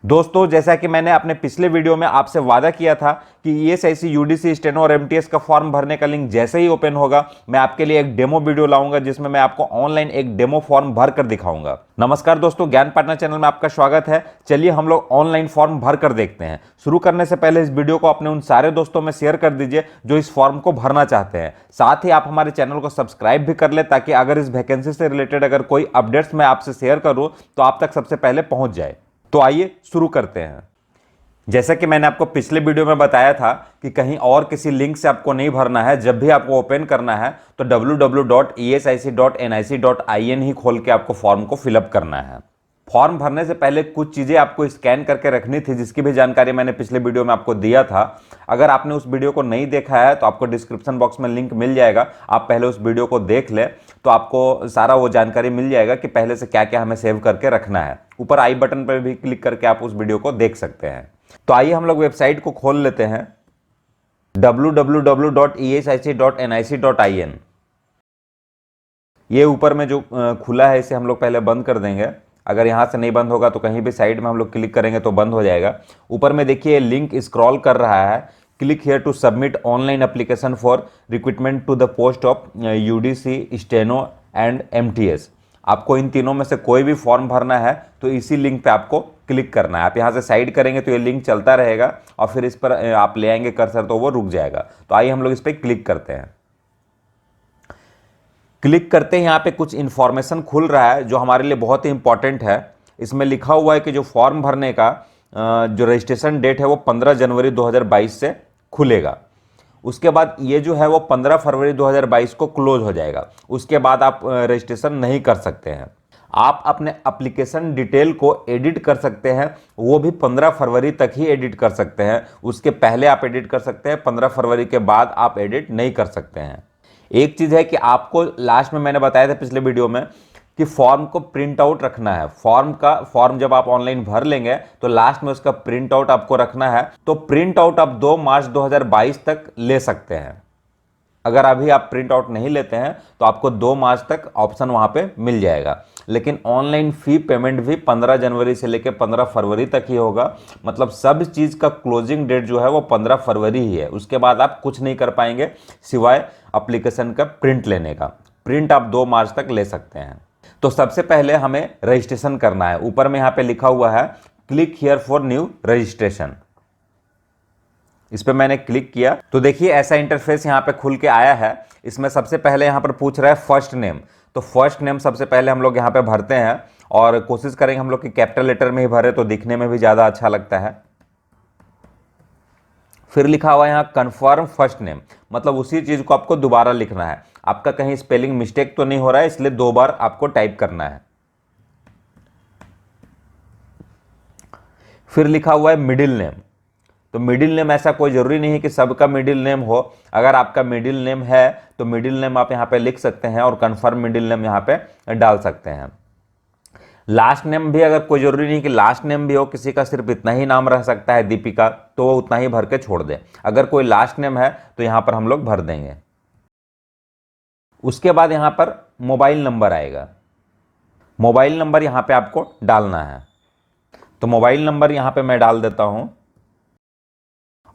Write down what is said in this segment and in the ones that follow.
दोस्तों, जैसा कि मैंने अपने पिछले वीडियो में आपसे वादा किया था कि ईएसआईसी, यूडीसी, स्टेनो और एमटीएस का फॉर्म भरने का लिंक जैसे ही ओपन होगा मैं आपके लिए एक डेमो वीडियो लाऊंगा जिसमें मैं आपको ऑनलाइन एक डेमो फॉर्म भर कर दिखाऊंगा। नमस्कार दोस्तों, ज्ञान पार्टनर चैनल में आपका स्वागत है। चलिए हम लोग ऑनलाइन फॉर्म भर कर देखते हैं। शुरू करने से पहले इस वीडियो को अपने उन सारे दोस्तों में शेयर कर दीजिए जो इस फॉर्म को भरना चाहते हैं। साथ ही आप हमारे चैनल को सब्सक्राइब भी कर ले ताकि अगर इस वैकेंसी से रिलेटेड अगर कोई अपडेट्स मैं आपसे शेयर करूं तो आप तक सबसे पहले पहुंच जाए। तो आइए शुरू करते हैं। जैसा कि मैंने आपको पिछले वीडियो में बताया था कि कहीं और किसी लिंक से आपको नहीं भरना है। जब भी आपको ओपन करना है तो www.esic.nic.in ही खोल के आपको फॉर्म को फिलअप करना है। फॉर्म भरने से पहले कुछ चीज़ें आपको स्कैन करके रखनी थी जिसकी भी जानकारी मैंने पिछले वीडियो में आपको दिया था। अगर आपने उस वीडियो को नहीं देखा है तो आपको डिस्क्रिप्शन बॉक्स में लिंक मिल जाएगा, आप पहले उस वीडियो को देख ले तो आपको सारा वो जानकारी मिल जाएगा कि पहले से क्या क्या हमें सेव करके रखना है। ऊपर आई बटन पर भी क्लिक करके आप उस वीडियो को देख सकते हैं। तो आइए हम लोग वेबसाइट को खोल लेते हैं, www.esic.nic.in। ये ऊपर में जो खुला है इसे हम लोग पहले बंद कर देंगे। अगर यहाँ से नहीं बंद होगा तो कहीं भी साइड में हम लोग क्लिक करेंगे तो बंद हो जाएगा। ऊपर में देखिए लिंक स्क्रॉल कर रहा है, click here to submit online application for recruitment to the post of UDC, steno and MTS. आपको इन तीनों में से कोई भी फॉर्म भरना है तो इसी लिंक पे आपको क्लिक करना है। आप यहाँ से साइड करेंगे तो ये लिंक चलता रहेगा और फिर इस पर आप ले आएंगे कर्सर तो वो रुक जाएगा। तो आइए हम लोग इस पर क्लिक करते हैं। क्लिक करते ही यहाँ पे कुछ इंफॉर्मेशन खुल रहा है जो हमारे लिए बहुत ही इंपॉर्टेंट है। इसमें लिखा हुआ है कि जो फॉर्म भरने का जो रजिस्ट्रेशन डेट है वो 15 जनवरी 2022 से खुलेगा। उसके बाद ये जो है वो 15 फरवरी 2022 को क्लोज हो जाएगा। उसके बाद आप रजिस्ट्रेशन नहीं कर सकते हैं। आप अपने एप्लीकेशन डिटेल को एडिट कर सकते हैं, वो भी 15 फरवरी तक ही एडिट कर सकते हैं। उसके पहले आप एडिट कर सकते हैं, 15 फरवरी के बाद आप एडिट नहीं कर सकते हैं। एक चीज़ है कि आपको लास्ट में मैंने बताया था पिछले वीडियो में कि फॉर्म को प्रिंट आउट रखना है। फॉर्म जब आप ऑनलाइन भर लेंगे तो लास्ट में उसका प्रिंट आउट आपको रखना है। तो प्रिंट आउट आप 2 मार्च 2022 तक ले सकते हैं। अगर अभी आप प्रिंट आउट नहीं लेते हैं तो आपको 2 मार्च तक ऑप्शन वहां पे मिल जाएगा। लेकिन ऑनलाइन फी पेमेंट भी 15 जनवरी से लेकर 15 फरवरी तक ही होगा। मतलब सब चीज़ का क्लोजिंग डेट जो है वो 15 फरवरी ही है। उसके बाद आप कुछ नहीं कर पाएंगे सिवाय एप्लीकेशन का प्रिंट लेने का। प्रिंट आप 2 मार्च तक ले सकते हैं। तो सबसे पहले हमें रजिस्ट्रेशन करना है। ऊपर में यहाँ पे लिखा हुआ है click here for new registration. इस पर मैंने क्लिक किया तो देखिए ऐसा इंटरफेस यहाँ पे खुल के आया है। इसमें सबसे पहले यहाँ पर पूछ रहा है फर्स्ट नेम। तो फर्स्ट नेम सबसे पहले हम लोग यहाँ पे भरते हैं और कोशिश करेंगे हम लोग की कैपिटल लेटर में ही भरे तो दिखने में भी ज़्यादा अच्छा लगता है। फिर लिखा हुआ है यहाँ कन्फर्म फर्स्ट नेम, मतलब उसी चीज़ को आपको दोबारा लिखना है। आपका कहीं स्पेलिंग मिस्टेक तो नहीं हो रहा है, इसलिए 2 बार आपको टाइप करना है। फिर लिखा हुआ है मिडिल नेम। तो मिडिल नेम ऐसा कोई ज़रूरी नहीं है कि सबका मिडिल नेम हो। अगर आपका मिडिल नेम है तो मिडिल नेम आप यहाँ पे लिख सकते हैं और कन्फर्म मिडिल नेम यहाँ पे डाल सकते हैं। लास्ट नेम भी अगर कोई ज़रूरी नहीं कि लास्ट नेम भी हो, किसी का सिर्फ इतना ही नाम रह सकता है दीपिका, तो वो उतना ही भर के छोड़ दें। अगर कोई लास्ट नेम है तो यहाँ पर हम लोग भर देंगे। उसके बाद यहाँ पर मोबाइल नंबर आएगा। मोबाइल नंबर यहाँ पे आपको डालना है। तो मोबाइल नंबर यहाँ पे मैं डाल देता हूँ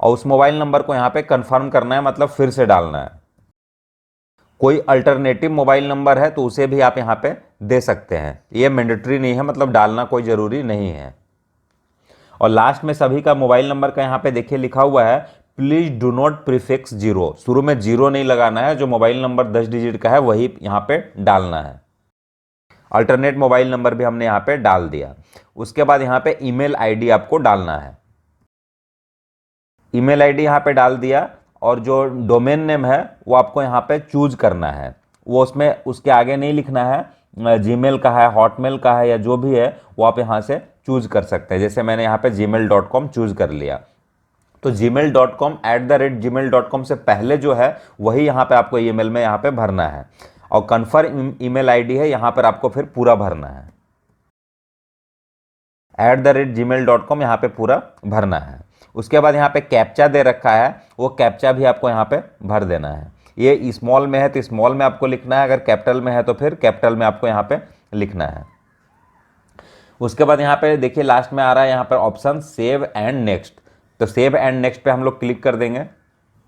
और उस मोबाइल नंबर को यहाँ पे कंफर्म करना है, मतलब फिर से डालना है। कोई अल्टरनेटिव मोबाइल नंबर है तो उसे भी आप यहाँ पे दे सकते हैं। ये मैंडेटरी नहीं है, मतलब डालना कोई ज़रूरी नहीं है। और लास्ट में सभी का मोबाइल नंबर का यहाँ पे देखिए लिखा हुआ है प्लीज डू नॉट प्रीफिक्स 0। शुरू में 0 नहीं लगाना है। जो मोबाइल नंबर 10 डिजिट का है वही यहाँ पे डालना है। अल्टरनेट मोबाइल नंबर भी हमने यहाँ पे डाल दिया। उसके बाद यहाँ पे ईमेल आईडी आपको डालना है। ईमेल आईडी यहाँ पे डाल दिया और जो डोमेन नेम है वो आपको यहाँ पे चूज करना है। वो उसमें उसके आगे नहीं लिखना है जीमेल का है, हॉटमेल का है या जो भी है वो आप यहाँ से चूज कर सकते हैं। जैसे मैंने यहाँ पे gmail.com चूज कर लिया। तो gmail.com @gmail.com से पहले जो है वही यहाँ पे आपको ईमेल में यहाँ पे भरना है। और कन्फर्म ईमेल आईडी है, यहाँ पर आपको फिर पूरा भरना है। @gmail.com यहाँ पे पूरा भरना है। उसके बाद यहाँ पे कैप्चा दे रखा है, वो कैप्चा भी आपको यहाँ पे भर देना है। ये स्मॉल में है तो स्मॉल में आपको लिखना है, अगर कैपिटल में है तो फिर कैपिटल में आपको यहाँ पे लिखना है। उसके बाद यहाँ पे देखिए लास्ट में आ रहा है यहाँ पर ऑप्शन सेव एंड नेक्स्ट। तो सेव एंड नेक्स्ट पे हम लोग क्लिक कर देंगे।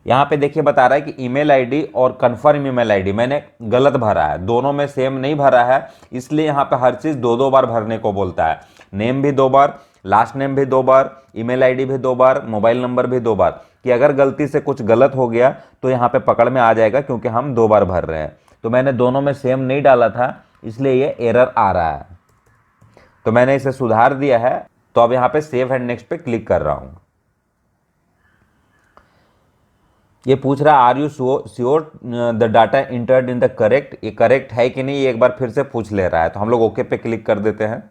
यहाँ पे देखिए बता रहा है कि ईमेल आईडी और कंफर्म ईमेल आईडी मैंने गलत भरा है, दोनों में सेम नहीं भरा है, इसलिए यहाँ पे हर चीज़ दो दो बार भरने को बोलता है। नेम भी 2 बार, लास्ट नेम भी 2 बार, ईमेल आईडी भी 2 बार, मोबाइल नंबर भी 2 बार, कि अगर गलती से कुछ गलत हो गया तो यहाँ पे पकड़ में आ जाएगा, क्योंकि हम 2 बार भर रहे हैं। तो मैंने दोनों में सेम नहीं डाला था, इसलिए ये एरर आ रहा है। तो मैंने इसे सुधार दिया है। तो अब यहाँ पे सेव एंड नेक्स्ट पे क्लिक कर रहा हूँ। ये पूछ रहा है are you sure the data entered in the correct, ये करेक्ट है कि नहीं, ये एक बार फिर से पूछ ले रहा है। तो हम लोग ओके पे क्लिक कर देते हैं।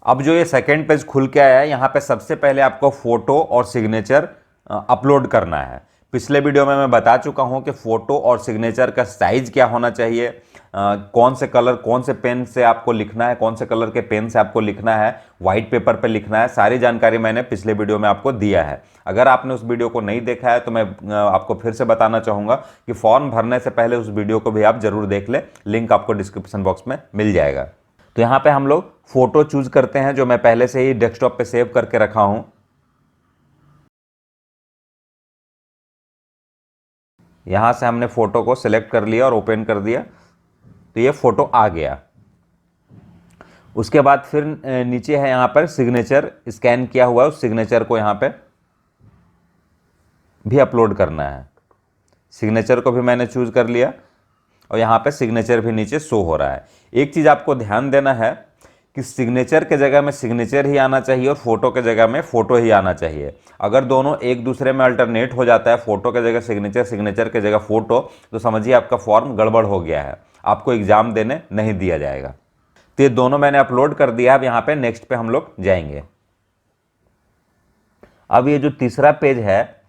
अब जो ये सेकेंड पेज खुल के आया है, यहाँ पे सबसे पहले आपको फोटो और सिग्नेचर अपलोड करना है। पिछले वीडियो में मैं बता चुका हूँ कि फोटो और सिग्नेचर का साइज क्या होना चाहिए, कौन से कलर, कौन से पेन से आपको लिखना है, कौन से कलर के पेन से आपको लिखना है, व्हाइट पेपर पे लिखना है, सारी जानकारी मैंने पिछले वीडियो में आपको दिया है। अगर आपने उस वीडियो को नहीं देखा है तो मैं आपको फिर से बताना चाहूँगा कि फॉर्म भरने से पहले उस वीडियो को भी आप जरूर देख लें, लिंक आपको डिस्क्रिप्शन बॉक्स में मिल जाएगा। तो यहाँ पे हम लोग फोटो चूज करते हैं, जो मैं पहले से ही डेस्कटॉप पे सेव करके रखा हूँ। यहाँ से हमने फोटो को सिलेक्ट कर लिया और ओपन कर दिया, तो ये फोटो आ गया। उसके बाद फिर नीचे है यहाँ पर सिग्नेचर स्कैन किया हुआ है, उस सिग्नेचर को यहाँ पे भी अपलोड करना है। सिग्नेचर को भी मैंने चूज कर लिया और यहाँ पे सिग्नेचर भी नीचे शो हो रहा है। एक चीज़ आपको ध्यान देना है कि सिग्नेचर के जगह में सिग्नेचर ही आना चाहिए और फोटो के जगह में फोटो ही आना चाहिए। अगर दोनों एक दूसरे में अल्टरनेट हो जाता है, फोटो के जगह सिग्नेचर, सिग्नेचर के जगह फोटो, तो समझिए आपका फॉर्म गड़बड़ हो गया है, आपको एग्जाम देने नहीं दिया जाएगा। तो ये दोनों मैंने अपलोड कर दिया। अब यहाँ पे नेक्स्ट पे हम लोग जाएंगे। अब ये जो तीसरा पेज है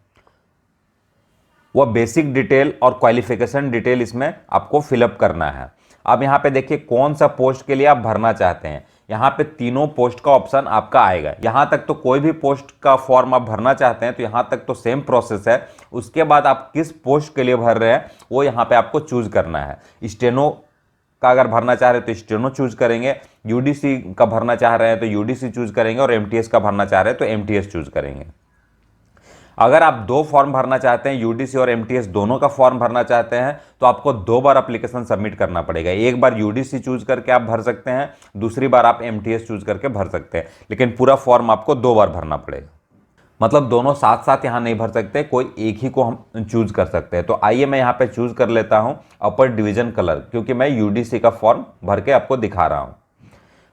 वह बेसिक डिटेल और क्वालिफिकेशन डिटेल इसमें आपको फिलअप करना है। अब यहाँ पे देखिए कौन सा पोस्ट के लिए आप भरना चाहते हैं। यहाँ पे तीनों पोस्ट का ऑप्शन आपका आएगा। यहाँ तक तो कोई भी पोस्ट का फॉर्म आप भरना चाहते हैं तो यहाँ तक तो सेम प्रोसेस है। उसके बाद आप किस पोस्ट के लिए भर रहे हैं वो यहाँ पे आपको चूज करना है। स्टेनो का अगर भरना चाह रहे हैं तो स्टेनो चूज करेंगे, यूडीसी का भरना चाह रहे हैं तो यूडीसी चूज करेंगे, और एमटीएस का भरना चाह रहे हैं तो एमटीएस चूज करेंगे। अगर आप 2 फॉर्म भरना चाहते हैं, यूडीसी और एमटीएस दोनों का फॉर्म भरना चाहते हैं, तो आपको 2 बार एप्लीकेशन सबमिट करना पड़ेगा। एक बार यूडीसी चूज करके आप भर सकते हैं, दूसरी बार आप एमटीएस चूज करके भर सकते हैं, लेकिन पूरा फॉर्म आपको 2 बार भरना पड़ेगा। मतलब दोनों साथ साथ यहाँ नहीं भर सकते, कोई एक ही को हम चूज कर सकते हैं। तो आइए मैं यहाँ पे चूज कर लेता हूँ अपर डिवीजन कलर, क्योंकि मैं यूडीसी का फॉर्म भर के आपको दिखा रहा हूँ।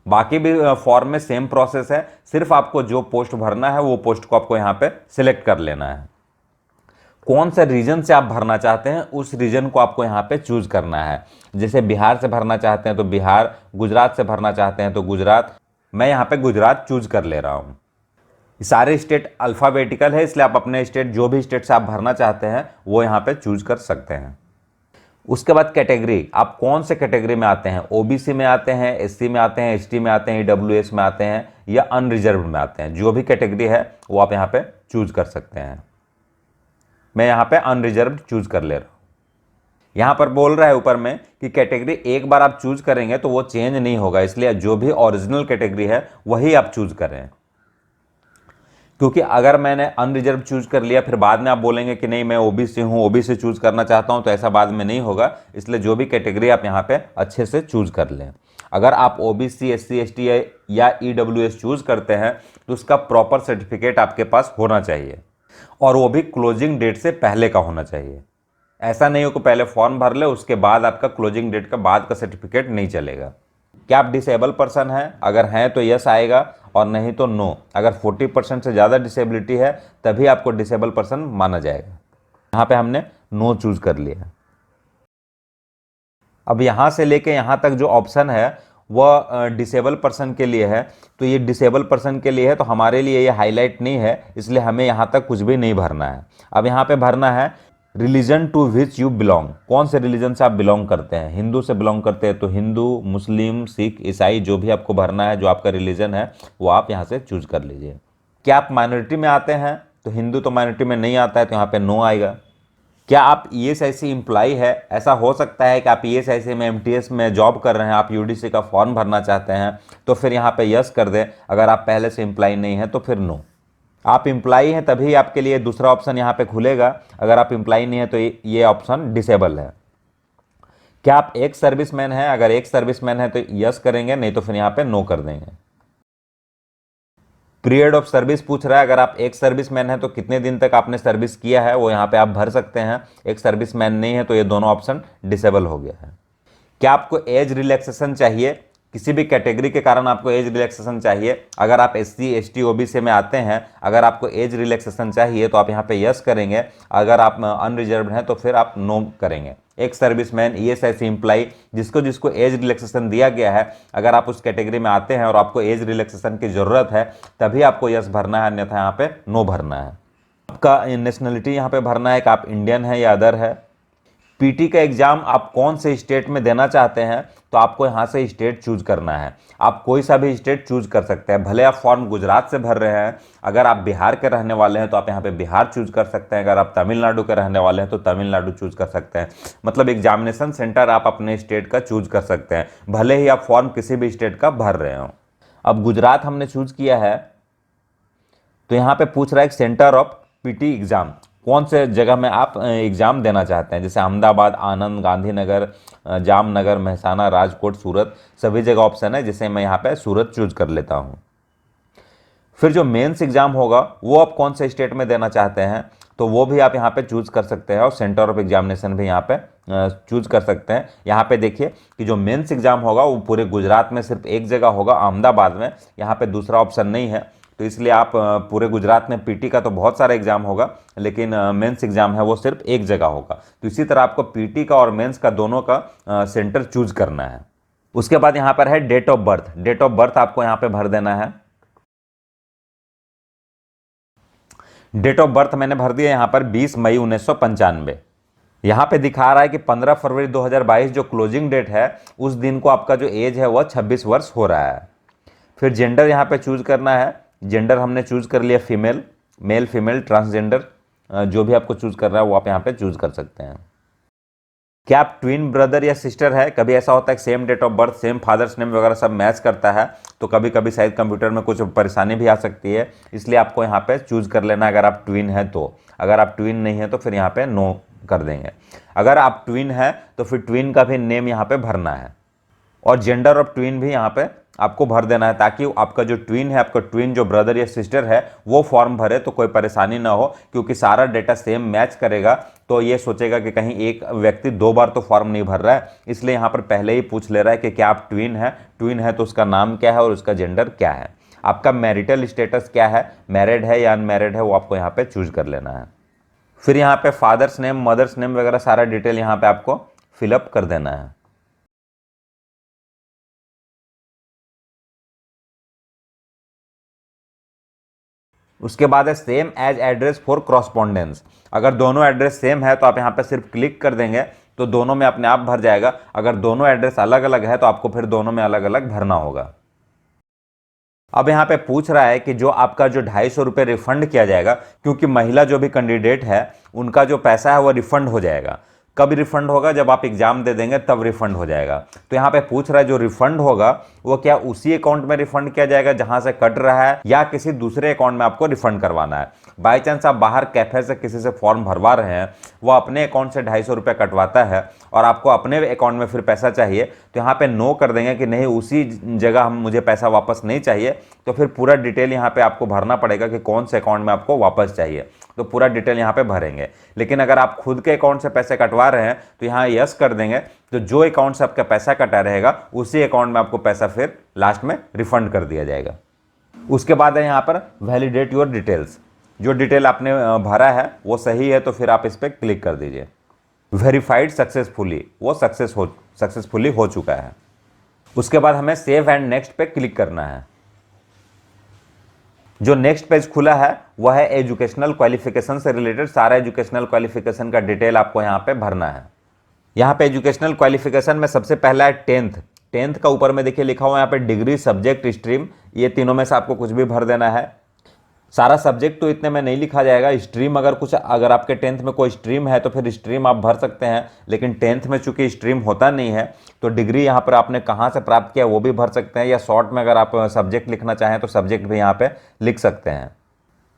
बाकी भी फॉर्म में सेम प्रोसेस है, सिर्फ आपको जो पोस्ट भरना है वो पोस्ट को आपको यहाँ पे सिलेक्ट कर लेना है। कौन से रीजन से आप भरना चाहते हैं उस रीजन को आपको यहाँ पे चूज करना है। जैसे बिहार से भरना चाहते हैं तो बिहार, गुजरात से भरना चाहते हैं तो गुजरात। मैं यहाँ पे गुजरात चूज कर ले रहा हूँ। सारे स्टेट अल्फाबेटिकल है, इसलिए आप अपने स्टेट, जो भी स्टेट से आप भरना चाहते हैं वो यहाँ पे चूज कर सकते हैं। उसके बाद कैटेगरी, आप कौन से कैटेगरी में आते हैं, ओबीसी में आते हैं, एससी में आते हैं, एसटी में आते हैं, ईडब्ल्यूएस में आते हैं, या अनरिजर्व्ड में आते हैं। जो भी कैटेगरी है वो आप यहाँ पे चूज कर सकते हैं। मैं यहाँ पे अनरिजर्व्ड चूज कर ले रहा हूँ। यहाँ पर बोल रहा है ऊपर में कि कैटेगरी एक बार आप चूज करेंगे तो वो चेंज नहीं होगा, इसलिए जो भी ओरिजिनल कैटेगरी है वही आप चूज करें। क्योंकि अगर मैंने अनरिजर्व चूज कर लिया फिर बाद में आप बोलेंगे कि नहीं मैं ओबीसी हूँ, ओबीसी चूज करना चाहता हूँ, तो ऐसा बाद में नहीं होगा। इसलिए जो भी कैटेगरी आप यहाँ पे अच्छे से चूज कर लें। अगर आप ओबीसी, एससी, एसटी या ईडब्ल्यूएस चूज करते हैं तो उसका प्रॉपर सर्टिफिकेट आपके पास होना चाहिए, और वो भी क्लोजिंग डेट से पहले का होना चाहिए। ऐसा नहीं हो कि पहले फॉर्म भर ले उसके बाद आपका क्लोजिंग डेट का बाद का सर्टिफिकेट नहीं चलेगा। क्या आप डिसेबल पर्सन हैं? अगर हैं तो यस आएगा, और नहीं तो नो। अगर 40% से ज़्यादा डिसेबिलिटी है तभी आपको डिसेबल पर्सन माना जाएगा। यहाँ पे हमने नो चूज कर लिया। अब यहाँ से लेके यहाँ तक जो ऑप्शन है वह डिसेबल पर्सन के लिए है, तो ये डिसेबल पर्सन के लिए है, तो हमारे लिए ये हाईलाइट नहीं है, इसलिए हमें यहाँ तक कुछ भी नहीं भरना है। अब यहाँ पे भरना है religion to which you belong, कौन से रिलीजन से आप बिलोंग करते हैं। हिंदू से बिलोंग करते हैं तो हिंदू, मुस्लिम, सिख, ईसाई, जो भी आपको भरना है, जो आपका रिलीजन है वो आप यहाँ से चूज कर लीजिए। क्या आप माइनॉरिटी में आते हैं? तो हिंदू तो माइनॉरिटी में नहीं आता है, तो यहाँ पे नो आएगा। क्या आप ईएसआईसी एम्प्लॉय है? ऐसा हो सकता है कि आप ईएसआईसी में एमटीएस में जॉब कर रहे हैं, आप यूडीसी का फॉर्म भरना चाहते हैं, तो फिर यहाँ पे यस कर दें। अगर आप पहले से एम्प्लॉय नहीं है तो फिर नो। आप एम्प्लॉय हैं तभी आपके लिए दूसरा ऑप्शन यहाँ पे खुलेगा, अगर आप एम्प्लॉय नहीं है तो ये ऑप्शन डिसेबल है। क्या आप एक सर्विसमैन हैं? अगर एक सर्विसमैन है तो यस करेंगे, नहीं तो फिर यहाँ पे नो कर देंगे। पीरियड ऑफ सर्विस पूछ रहा है, अगर आप एक सर्विसमैन है तो कितने दिन तक आपने सर्विस किया है वो यहाँ पे आप भर सकते हैं। एक सर्विसमैन नहीं है तो ये दोनों ऑप्शन डिसेबल हो गया है। क्या आपको एज रिलैक्सेशन चाहिए? किसी भी कैटेगरी के कारण आपको एज रिलैक्सेशन चाहिए। अगर आप एससी एसटी ओबीसी में आते हैं, अगर आपको एज रिलैक्सेशन चाहिए तो आप यहाँ पे यस करेंगे। अगर आप अनरिजर्व्ड हैं तो फिर आप नो करेंगे। एक सर्विसमैन, ईएसआईसी एम्प्लॉय, जिसको जिसको एज रिलैक्सेशन दिया गया है, अगर आप उस कैटेगरी में आते हैं और आपको एज रिलैक्सेशन की ज़रूरत है तभी आपको यस भरना है, अन्यथा यहाँ पे नो भरना है। आपका नेशनलिटी यहाँ पे भरना है कि आप इंडियन है या अदर है। पीटी का एग्जाम आप कौन से स्टेट में देना चाहते हैं तो आपको यहाँ से स्टेट चूज करना है। आप कोई सा भी स्टेट चूज कर सकते हैं, भले आप फॉर्म गुजरात से भर रहे हैं। अगर आप बिहार के रहने वाले हैं तो आप यहाँ पे बिहार चूज कर सकते हैं। अगर आप तमिलनाडु के रहने वाले हैं तो तमिलनाडु चूज कर सकते हैं। मतलब एग्जामिनेशन सेंटर आप अपने स्टेट का चूज कर सकते हैं, भले ही आप फॉर्म किसी भी स्टेट का भर रहे हो। अब गुजरात हमने चूज किया है तो यहाँ पे पूछ रहा है सेंटर ऑफ पीटी एग्जाम, कौन से जगह में आप एग्ज़ाम देना चाहते हैं। जैसे अहमदाबाद, आनंद, गांधीनगर, जामनगर, महसाना, राजकोट, सूरत, सभी जगह ऑप्शन है, जिसे मैं यहाँ पे सूरत चूज कर लेता हूँ। फिर जो मेंस एग्ज़ाम होगा वो आप कौन से स्टेट में देना चाहते हैं तो वो भी आप यहाँ पे चूज कर सकते हैं और सेंटर ऑफ एग्जामिनेशन भी यहाँ पे चूज कर सकते हैं। यहाँ पे देखिए कि जो मेंस एग्ज़ाम होगा वो पूरे गुजरात में सिर्फ एक जगह होगा, अहमदाबाद में। यहाँ पे दूसरा ऑप्शन नहीं है, तो इसलिए आप पूरे गुजरात में पीटी का तो बहुत सारा एग्जाम होगा, लेकिन मेंस एग्जाम है वो सिर्फ एक जगह होगा। तो इसी तरह आपको पीटी का और मेंस का दोनों का सेंटर चूज करना है। उसके बाद यहाँ पर है date of birth. Date of birth आपको यहाँ पे भर देना है। डेट ऑफ बर्थ मैंने भर दिया यहाँ पर 20 मई 1995। यहाँ पे दिखा रहा है कि 15 फरवरी 2022 जो क्लोजिंग डेट है उस दिन को आपका जो एज है वह 26 वर्ष हो रहा है। फिर जेंडर यहाँ पे चूज करना है। जेंडर हमने चूज कर लिया फीमेल, मेल, फीमेल, ट्रांसजेंडर, जो भी आपको चूज करना है वो आप यहाँ पे चूज कर सकते हैं। क्या आप ट्विन ब्रदर या सिस्टर है? कभी ऐसा होता है कि same date of birth, same father's name वगैरह सब मैच करता है, तो कभी कभी शायद कंप्यूटर में कुछ परेशानी भी आ सकती है, इसलिए आपको यहाँ पे चूज कर लेना अगर आप ट्विन है तो। अगर आप ट्विन नहीं है तो फिर यहाँ पे नो कर देंगे। अगर आप ट्विन है तो फिर ट्विन का भी नेम यहाँ पे भरना है और जेंडर ऑफ ट्विन भी यहाँ पे आपको भर देना है, ताकि आपका जो ट्विन है, आपका ट्विन जो ब्रदर या सिस्टर है वो फॉर्म भरे तो कोई परेशानी ना हो, क्योंकि सारा डेटा सेम मैच करेगा तो ये सोचेगा कि कहीं एक व्यक्ति 2 बार तो फॉर्म नहीं भर रहा है। इसलिए यहाँ पर पहले ही पूछ ले रहा है कि क्या आप ट्विन है। ट्विन है तो उसका नाम क्या है और उसका जेंडर क्या है। आपका मैरिटल स्टेटस क्या है, मैरिड है या अनमैरिड है, वो आपको यहाँ पे चूज कर लेना है। फिर यहाँ पे फादर्स नेम, मदर्स नेम वगैरह सारा डिटेल यहाँ पे आपको फिलअप कर देना है। उसके बाद है सेम एज एड्रेस फॉर क्रॉसपॉन्डेंस। अगर दोनों एड्रेस सेम है तो आप यहाँ पे सिर्फ क्लिक कर देंगे तो दोनों में अपने आप भर जाएगा। अगर दोनों एड्रेस अलग अलग है तो आपको फिर दोनों में अलग अलग भरना होगा। अब यहाँ पे पूछ रहा है कि जो आपका जो 250 रुपये रिफंड किया जाएगा, क्योंकि महिला जो भी कैंडिडेट है उनका जो पैसा है वो रिफंड हो जाएगा। कब रिफंड होगा? जब आप एग्जाम दे देंगे तब रिफंड हो जाएगा। तो यहाँ पे पूछ रहा है जो रिफंड होगा वो क्या उसी अकाउंट में रिफंड किया जाएगा जहां से कट रहा है, या किसी दूसरे अकाउंट में आपको रिफंड करवाना है। बाई चांस आप बाहर कैफे से किसी से फॉर्म भरवा रहे हैं, वो अपने अकाउंट से 250 रुपये कटवाता है और आपको अपने अकाउंट में फिर पैसा चाहिए, तो यहाँ पे नो कर देंगे कि नहीं, उसी जगह हम मुझे पैसा वापस नहीं चाहिए। तो फिर पूरा डिटेल यहाँ पे आपको भरना पड़ेगा कि कौन से अकाउंट में आपको वापस चाहिए, तो पूरा डिटेल यहाँ पे भरेंगे। लेकिन अगर आप खुद के अकाउंट से पैसे कटवा रहे हैं तो यहाँ यस कर देंगे, तो जो अकाउंट से आपका पैसा कटा रहेगा उसी अकाउंट में आपको पैसा फिर लास्ट में रिफंड कर दिया जाएगा। उसके बाद है यहाँ पर वैलिडेट योर डिटेल्स। जो डिटेल आपने भरा है वो सही है तो फिर आप इस पर क्लिक कर दीजिए। वेरीफाइड सक्सेसफुली, वो सक्सेसफुली हो चुका है। उसके बाद हमें सेव एंड नेक्स्ट पे क्लिक करना है। जो नेक्स्ट पेज खुला है वह है एजुकेशनल क्वालिफिकेशन से रिलेटेड। सारा एजुकेशनल क्वालिफिकेशन का डिटेल आपको यहाँ पे भरना है। यहाँ पे एजुकेशनल क्वालिफिकेशन में सबसे पहला है 10th का ऊपर में देखिए लिखा हुआ है यहाँ पे डिग्री, सब्जेक्ट, स्ट्रीम, ये तीनों में से आपको कुछ भी भर देना है। सारा सब्जेक्ट तो इतने में नहीं लिखा जाएगा। स्ट्रीम अगर कुछ, अगर आपके 10th में कोई स्ट्रीम है तो फिर स्ट्रीम आप भर सकते हैं, लेकिन 10th में चूंकि स्ट्रीम होता नहीं है तो डिग्री यहाँ पर आपने कहाँ से प्राप्त किया वो भी भर सकते हैं, या शॉर्ट में अगर आप सब्जेक्ट लिखना चाहें तो सब्जेक्ट भी यहाँ पे लिख सकते हैं।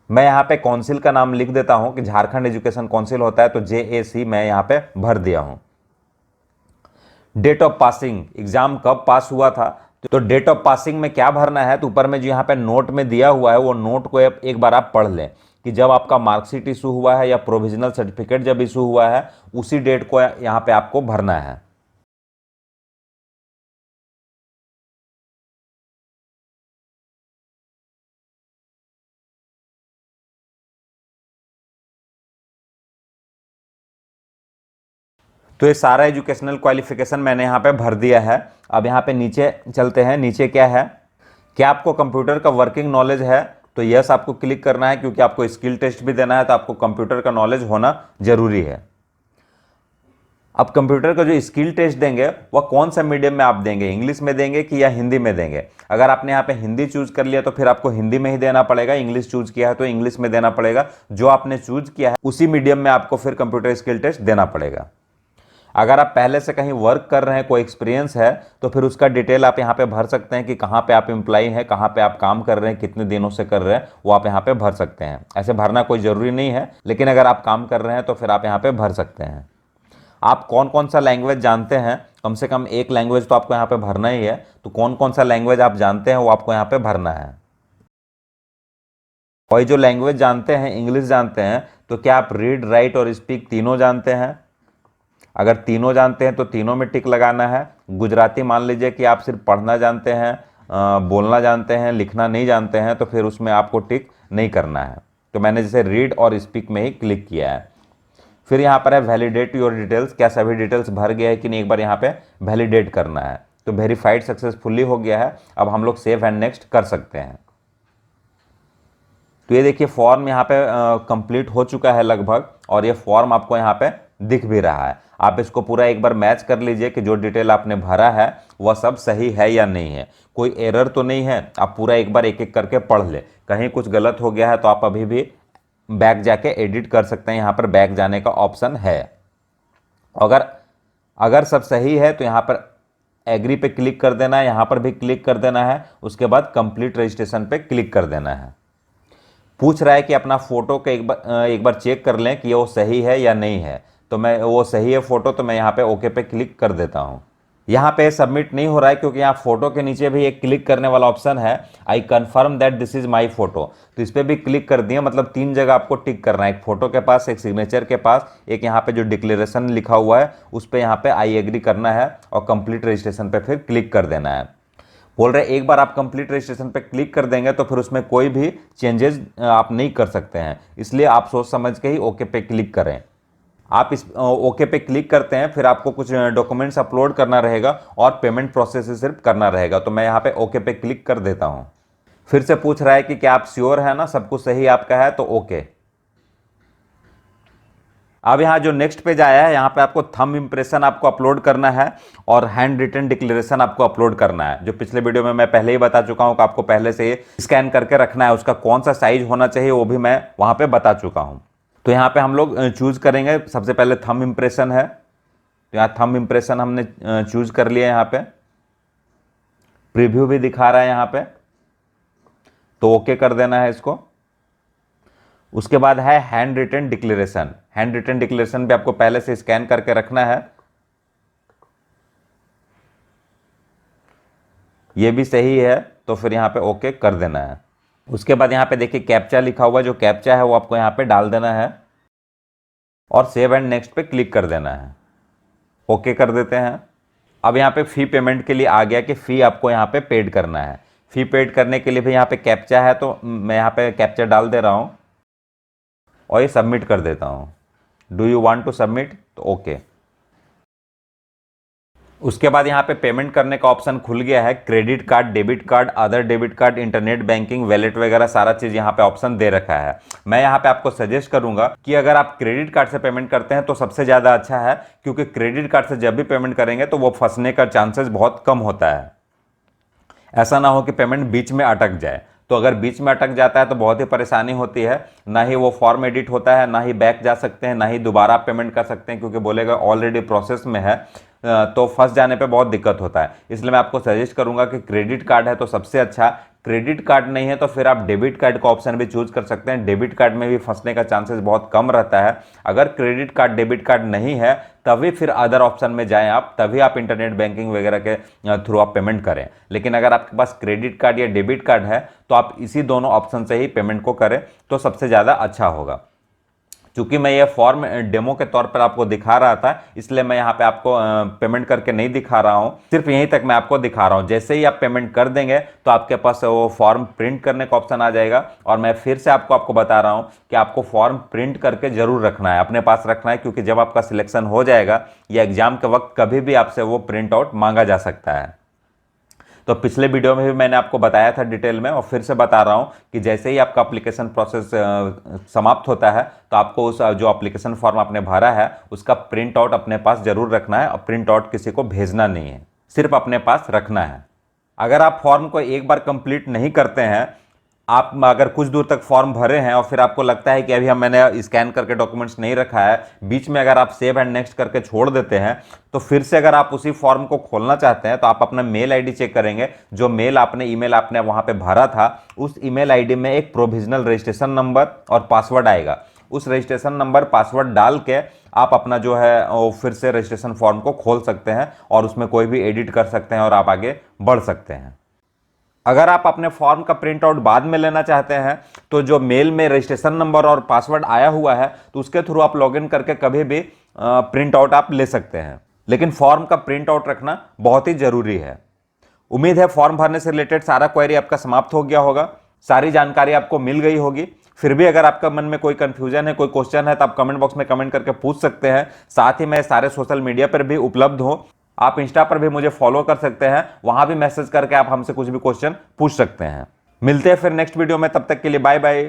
मैं यहाँ पे काउंसिल का नाम लिख देता हूँ कि झारखंड एजुकेशन काउंसिल होता है, तो JAC मैं यहाँ पे भर दिया हूँ। डेट ऑफ पासिंग, एग्जाम कब पास हुआ था, तो डेट ऑफ पासिंग में क्या भरना है, तो ऊपर में जो यहाँ पे नोट में दिया हुआ है वो नोट को एक बार आप पढ़ लें कि जब आपका मार्कशीट इशू हुआ है या प्रोविजनल सर्टिफिकेट जब इशू हुआ है उसी डेट को यहाँ पे आपको भरना है। तो ये सारा एजुकेशनल क्वालिफिकेशन मैंने यहाँ पे भर दिया है। अब यहाँ पे नीचे चलते हैं, नीचे क्या है, क्या आपको कंप्यूटर का वर्किंग नॉलेज है, तो यस आपको क्लिक करना है, क्योंकि आपको स्किल टेस्ट भी देना है तो आपको कंप्यूटर का नॉलेज होना जरूरी है। अब कंप्यूटर का जो स्किल टेस्ट देंगे वह कौन सा मीडियम में आप देंगे, इंग्लिश में देंगे कि या हिंदी में देंगे। अगर आपने यहाँ पे हिंदी चूज कर लिया तो फिर आपको हिंदी में ही देना पड़ेगा, इंग्लिश चूज किया है तो इंग्लिश में देना पड़ेगा। जो आपने चूज किया है उसी मीडियम में आपको फिर कंप्यूटर स्किल टेस्ट देना पड़ेगा। अगर आप पहले से कहीं वर्क कर रहे हैं, कोई एक्सपीरियंस है, तो फिर उसका डिटेल आप यहाँ पे भर सकते हैं कि कहाँ पे आप एम्प्लॉई हैं, कहाँ पे आप काम कर रहे हैं, कितने दिनों से कर रहे हैं, वो आप यहाँ पे भर सकते हैं। ऐसे भरना कोई ज़रूरी नहीं है, लेकिन अगर आप काम कर रहे हैं तो फिर आप यहाँ पे भर सकते हैं। आप कौन कौन सा लैंग्वेज जानते हैं, कम से कम एक लैंग्वेज तो आपको यहाँ पे भरना ही है, तो कौन कौन सा लैंग्वेज आप जानते हैं वो आपको यहाँ पे भरना है। और जो लैंग्वेज जानते हैं, इंग्लिश जानते हैं, तो क्या आप रीड, राइट और स्पीक तीनों जानते हैं? अगर तीनों जानते हैं तो तीनों में टिक लगाना है। गुजराती मान लीजिए कि आप सिर्फ पढ़ना जानते हैं, बोलना जानते हैं, लिखना नहीं जानते हैं, तो फिर उसमें आपको टिक नहीं करना है। तो मैंने जैसे रीड और स्पीक में ही क्लिक किया है। फिर यहाँ पर है वैलिडेट योर डिटेल्स, क्या सभी डिटेल्स भर गया है कि नहीं, एक बार यहाँ पे वैलिडेट करना है। तो वेरीफाइड सक्सेसफुली हो गया है। अब हम लोग सेव एंड नेक्स्ट कर सकते हैं। तो ये देखिए फॉर्म यहाँ पे कंप्लीट हो चुका है लगभग, और ये फॉर्म आपको यहाँ पे दिख भी रहा है। आप इसको पूरा एक बार मैच कर लीजिए कि जो डिटेल आपने भरा है वह सब सही है या नहीं है, कोई एरर तो नहीं है। आप पूरा एक बार एक एक करके पढ़ ले, कहीं कुछ गलत हो गया है तो आप अभी भी बैक जाके एडिट कर सकते हैं, यहाँ पर बैक जाने का ऑप्शन है। अगर सब सही है तो यहाँ पर एग्री पे क्लिक कर देना है, यहाँ पर भी क्लिक कर देना है, उसके बाद कंप्लीट रजिस्ट्रेशन पे क्लिक कर देना है। पूछ रहा है कि अपना फोटो का एक बार चेक कर लें कि वो सही है या नहीं है, तो मैं वो सही है फोटो, तो मैं यहाँ पे ओके पे क्लिक कर देता हूँ। यहाँ पे सबमिट नहीं हो रहा है क्योंकि यहाँ फोटो के नीचे भी एक क्लिक करने वाला ऑप्शन है, I confirm that this is my photo, तो इस पर भी क्लिक कर दिए। मतलब 3 जगह आपको टिक करना है, एक फोटो के पास, एक सिग्नेचर के पास, एक यहाँ पे जो डिक्लेरेशन लिखा हुआ है उस पर यहाँ पे आई एग्री करना है, और कंप्लीट रजिस्ट्रेशन पे फिर क्लिक कर देना है। बोल रहे एक बार आप कंप्लीट रजिस्ट्रेशन पे क्लिक कर देंगे तो फिर उसमें कोई भी चेंजेस आप नहीं कर सकते हैं, इसलिए आप सोच समझ के ही ओके पे क्लिक करें। आप इस ओके पे क्लिक करते हैं, फिर आपको कुछ डॉक्यूमेंट्स अपलोड करना रहेगा और पेमेंट प्रोसेस सिर्फ करना रहेगा, तो मैं यहाँ पे ओके पे क्लिक कर देता हूँ। फिर से पूछ रहा है कि क्या आप श्योर है ना, सब कुछ सही आपका है, तो ओके। अब यहाँ जो नेक्स्ट पेज आया है, यहाँ पे आपको थंब इंप्रेशन आपको अपलोड करना है और हैंड रिटन डिक्लेरेशन आपको अपलोड करना है। जो पिछले वीडियो में मैं पहले ही बता चुका हूँ कि आपको पहले से स्कैन करके रखना है, उसका कौन सा साइज होना चाहिए वो भी मैं वहाँ पे बता चुका हूँ। तो यहाँ पे हम लोग चूज करेंगे, सबसे पहले थंब इंप्रेशन है, तो यहाँ थंब इंप्रेशन हमने चूज कर लिया। यहाँ पे प्रीव्यू भी दिखा रहा है यहाँ पे, तो ओके कर देना है इसको। उसके बाद है handwritten declaration. Handwritten declaration भी आपको पहले से स्कैन करके रखना है, ये भी सही है, तो फिर यहाँ पे ओके कर देना है। उसके बाद यहाँ पे देखिए कैप्चा लिखा हुआ है, जो कैप्चा है वो आपको यहाँ पे डाल देना है और सेव एंड नेक्स्ट पे क्लिक कर देना है। ओके कर देते हैं। अब यहाँ पे फी पेमेंट के लिए आ गया कि फी आपको यहाँ पे पेड करना है। फी पेड करने के लिए भी यहाँ पे कैप्चा है, तो मैं यहाँ पे कैप्चा डाल दे रहा हूँ और ये सबमिट कर देता हूँ। Do you want to submit, तो ओके। उसके बाद यहाँ पे पेमेंट करने का ऑप्शन खुल गया है। Credit card, debit card, other debit card, internet banking, wallet वगैरह सारा चीज़ यहाँ पे ऑप्शन दे रखा है। मैं यहाँ पे आपको सजेस्ट करूंगा कि अगर आप क्रेडिट कार्ड से पेमेंट करते हैं तो सबसे ज़्यादा अच्छा है, क्योंकि क्रेडिट कार्ड से जब भी पेमेंट करेंगे तो वो फंसने का चांसेस बहुत कम होता है। ऐसा ना हो कि पेमेंट बीच में अटक जाए, तो अगर बीच में अटक जाता है तो बहुत ही परेशानी होती है, ना ही वो फॉर्म एडिट होता है, ना ही बैक जा सकते हैं, ना ही दोबारा आप पेमेंट कर सकते हैं, क्योंकि बोलेगा ऑलरेडी प्रोसेस में है। तो फंस जाने पे बहुत दिक्कत होता है। इसलिए मैं आपको सजेस्ट करूंगा कि क्रेडिट कार्ड है तो सबसे अच्छा, क्रेडिट कार्ड नहीं है तो फिर आप डेबिट कार्ड का ऑप्शन भी चूज कर सकते हैं। डेबिट कार्ड में भी फंसने का चांसेस बहुत कम रहता है। अगर क्रेडिट कार्ड डेबिट कार्ड नहीं है तभी फिर अदर ऑप्शन में जाएं आप, तभी आप इंटरनेट बैंकिंग वगैरह के थ्रू आप पेमेंट करें। लेकिन अगर आपके पास क्रेडिट कार्ड या डेबिट कार्ड है तो आप इसी दोनों ऑप्शन से ही पेमेंट को करें तो सबसे ज़्यादा अच्छा होगा। चूंकि मैं ये फॉर्म डेमो के तौर पर आपको दिखा रहा था, इसलिए मैं यहाँ पे आपको पेमेंट करके नहीं दिखा रहा हूँ, सिर्फ यहीं तक मैं आपको दिखा रहा हूँ। जैसे ही आप पेमेंट कर देंगे तो आपके पास वो फॉर्म प्रिंट करने का ऑप्शन आ जाएगा। और मैं फिर से आपको बता रहा हूँ कि आपको फॉर्म प्रिंट करके जरूर रखना है, अपने पास रखना है, क्योंकि जब आपका सिलेक्शन हो जाएगा या एग्जाम के वक्त कभी भी आपसे वो प्रिंट आउट मांगा जा सकता है। तो पिछले वीडियो में भी मैंने आपको बताया था डिटेल में, और फिर से बता रहा हूं कि जैसे ही आपका एप्लीकेशन प्रोसेस समाप्त होता है तो आपको उस जो एप्लीकेशन फॉर्म आपने भरा है उसका प्रिंट आउट अपने पास जरूर रखना है, और प्रिंट आउट किसी को भेजना नहीं है, सिर्फ अपने पास रखना है। अगर आप फॉर्म को एक बार कंप्लीट नहीं करते हैं, आप अगर कुछ दूर तक फॉर्म भरे हैं और फिर आपको लगता है कि अभी मैंने स्कैन करके डॉक्यूमेंट्स नहीं रखा है, बीच में अगर आप सेव एंड नेक्स्ट करके छोड़ देते हैं, तो फिर से अगर आप उसी फॉर्म को खोलना चाहते हैं तो आप अपना मेल आईडी चेक करेंगे। जो मेल ईमेल आपने वहां पे भरा था, उस ईमेल आईडी में एक प्रोविजनल रजिस्ट्रेशन नंबर और पासवर्ड आएगा। उस रजिस्ट्रेशन नंबर पासवर्ड डाल के आप अपना जो है वो फिर से रजिस्ट्रेशन फॉर्म को खोल सकते हैं और उसमें कोई भी एडिट कर सकते हैं और आप आगे बढ़ सकते हैं। अगर आप अपने फॉर्म का प्रिंट आउट बाद में लेना चाहते हैं तो जो मेल में रजिस्ट्रेशन नंबर और पासवर्ड आया हुआ है तो उसके थ्रू आप लॉगिन करके कभी भी प्रिंट आउट आप ले सकते हैं। लेकिन फॉर्म का प्रिंट आउट रखना बहुत ही जरूरी है। उम्मीद है फॉर्म भरने से रिलेटेड सारा क्वेरी आपका समाप्त हो गया होगा, सारी जानकारी आपको मिल गई होगी। फिर भी अगर आपका मन में कोई कंफ्यूजन है, कोई क्वेश्चन है, तो आप कमेंट बॉक्स में कमेंट करके पूछ सकते हैं। साथ ही मैं सारे सोशल मीडिया पर भी उपलब्ध हूं, आप इंस्टा पर भी मुझे फॉलो कर सकते हैं, वहां भी मैसेज करके आप हमसे कुछ भी क्वेश्चन पूछ सकते हैं। मिलते हैं फिर नेक्स्ट वीडियो में, तब तक के लिए बाय बाय।